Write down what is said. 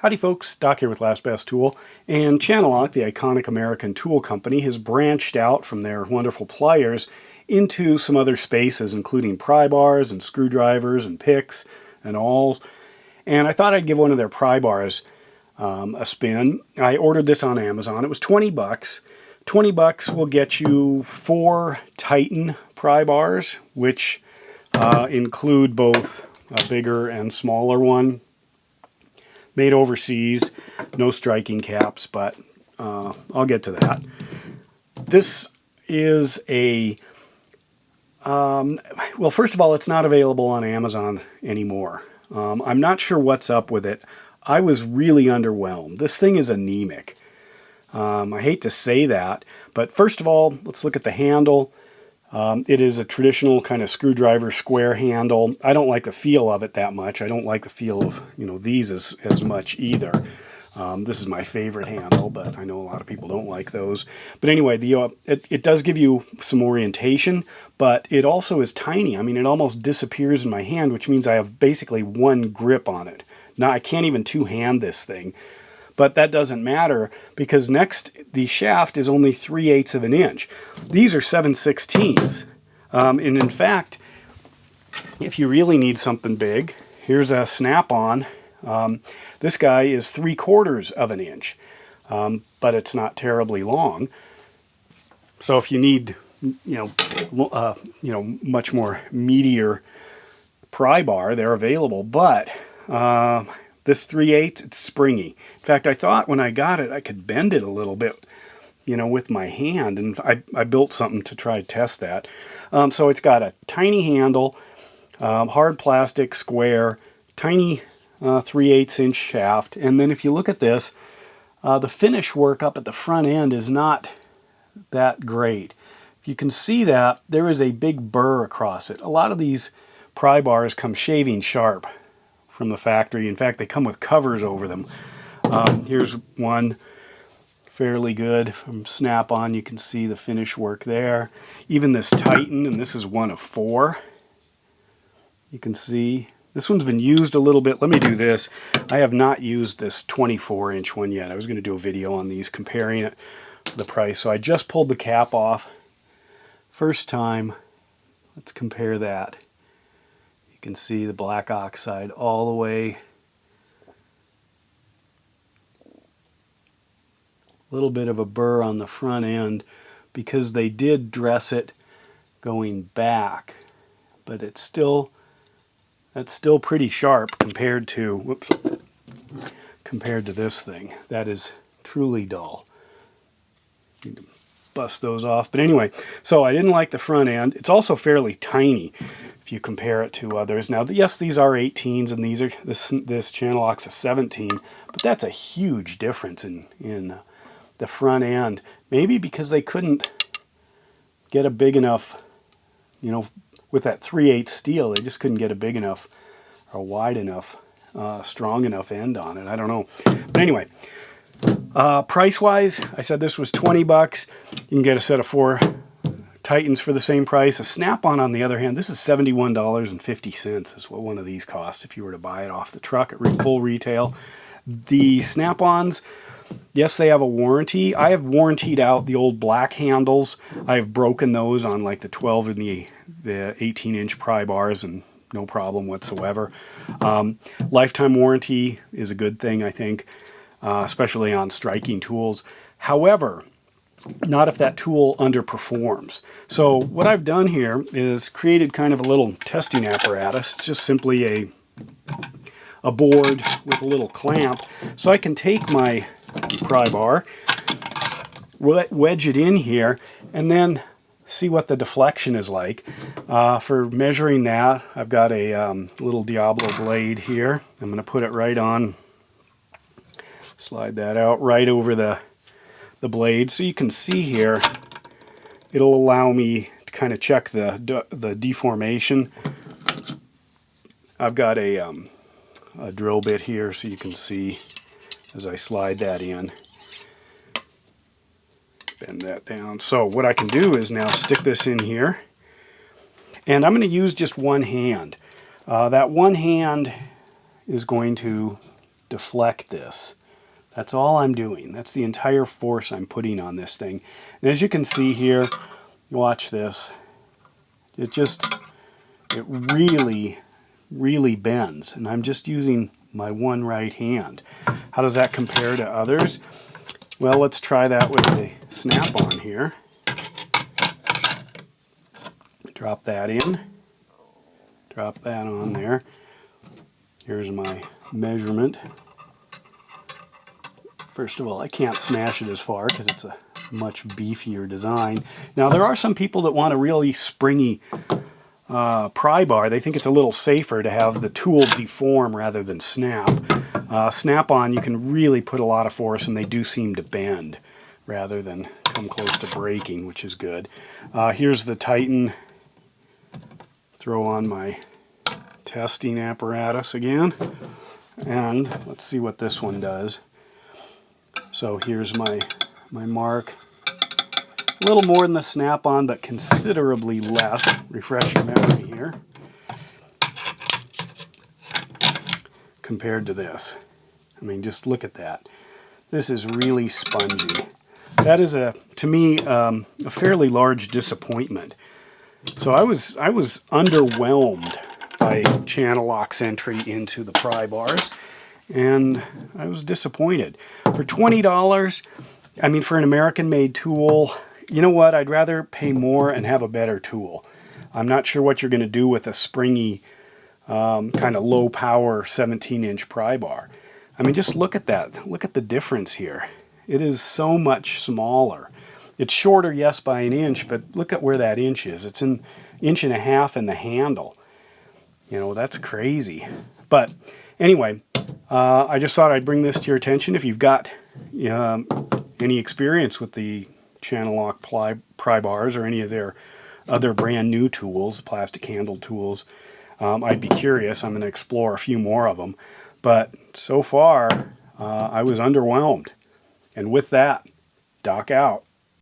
Howdy folks, Doc here with Last Best Tool, and Channellock, the iconic American tool company, has branched out from their wonderful pliers into some other spaces, including pry bars and screwdrivers and picks and awls. And I thought I'd give one of their pry bars a spin. I ordered this on Amazon. It was 20 bucks. 20 bucks will get you 4 Titan pry bars, which include both a bigger and smaller one. Made overseas, no striking caps, but I'll get to that. This is a, well, first of all, it's not available on Amazon anymore. I'm not sure what's up with it. I was really underwhelmed. This thing is anemic. I hate to say that, but first of all, let's look at the handle. It is a traditional kind of screwdriver square handle. I don't like the feel of it that much. I don't like the feel of, these as much either. This is my favorite handle, but I know a lot of people don't like those. But anyway, it does give you some orientation, but it also is tiny. I mean, it almost disappears in my hand, which means I have basically one grip on it. Now, I can't even two-hand this thing. But that doesn't matter because next the shaft is only 3/8 of an inch. These are 7/16. And in fact, if you really need something big, here's a snap-on. This guy is 3/4 of an inch, but it's not terribly long. So if you need, much more meatier pry bar, they're available. But this 3/8, it's springy. In fact, I thought when I got it, I could bend it a little bit, with my hand. And I built something to try to test that. So it's got a tiny handle, hard plastic, square, tiny 3/8 inch shaft. And then if you look at this, the finish work up at the front end is not that great. If you can see that, there is a big burr across it. A lot of these pry bars come shaving sharp from the factory. In fact, they come with covers over them. Here's one fairly good from Snap-on. You can see the finish work there. Even this Titan, and this is one of 4. You can see this one's been used a little bit. Let me do this. I have not used this 24-inch one yet. I was going to do a video on these, comparing it, the price. So I just pulled the cap off. First time. Let's compare that. You can see the black oxide all the way. A little bit of a burr on the front end because they did dress it going back, but that's still pretty sharp compared to this thing. That is truly dull. Need to bust those off. But anyway, so I didn't like the front end. It's also fairly tiny if you compare it to others. Now, yes, these are 18s, and this Channellock's a 17, but that's a huge difference in the front end. Maybe because they couldn't get a big enough, with that 3/8 steel, they just couldn't get a big enough or wide enough, strong enough end on it. I don't know. But anyway, price-wise, I said this was 20 bucks. You can get a set of 4 Titans for the same price. A Snap-on, on the other hand, this is $71.50 is what one of these costs if you were to buy it off the truck at full retail. The Snap-ons, yes, they have a warranty. I have warrantied out the old black handles. I have broken those on like the 12 and the 18-inch pry bars, and no problem whatsoever. Lifetime warranty is a good thing, I think, especially on striking tools. However, not if that tool underperforms. So what I've done here is created kind of a little testing apparatus. It's just simply a board with a little clamp. So I can take my pry bar, wedge it in here, and then see what the deflection is like. For measuring that, I've got a little Diablo blade here. I'm going to put it right on, slide that out right over the blade, so you can see here. It'll allow me to kind of check the deformation. I've got a drill bit here, so you can see as I slide that in. Bend that down. So what I can do is now stick this in here, and I'm going to use just one hand. That one hand is going to deflect this. That's all I'm doing. That's the entire force I'm putting on this thing. And as you can see here, watch this. It really, really bends. And I'm just using my one right hand. How does that compare to others? Well, let's try that with the snap-on here. Drop that in. Drop that on there. Here's my measurement. First of all, I can't smash it as far because it's a much beefier design. Now, there are some people that want a really springy pry bar. They think it's a little safer to have the tool deform rather than snap. Snap-on, you can really put a lot of force, and they do seem to bend rather than come close to breaking, which is good. Here's the Titan. Throw on my testing apparatus again, and let's see what this one does. So here's my mark. A little more than the snap-on, but considerably less. Refresh your memory here. Compared to this. I mean, just look at that. This is really spongy. That is, to me, a fairly large disappointment. So I was underwhelmed by Channellock's entry into the pry bars, and I was disappointed. For $20, I mean, for an American-made tool, you know what? I'd rather pay more and have a better tool. I'm not sure what you're going to do with a springy, kind of low-power 17-inch pry bar. I mean, just look at that. Look at the difference here. It is so much smaller. It's shorter, yes, by an inch, but look at where that inch is. It's an inch and a half in the handle. You know, that's crazy. But anyway, I just thought I'd bring this to your attention. If you've got any experience with the Channellock pry bars or any of their other brand new tools, plastic handled tools, I'd be curious. I'm going to explore a few more of them. But so far, I was underwhelmed. And with that, Doc out.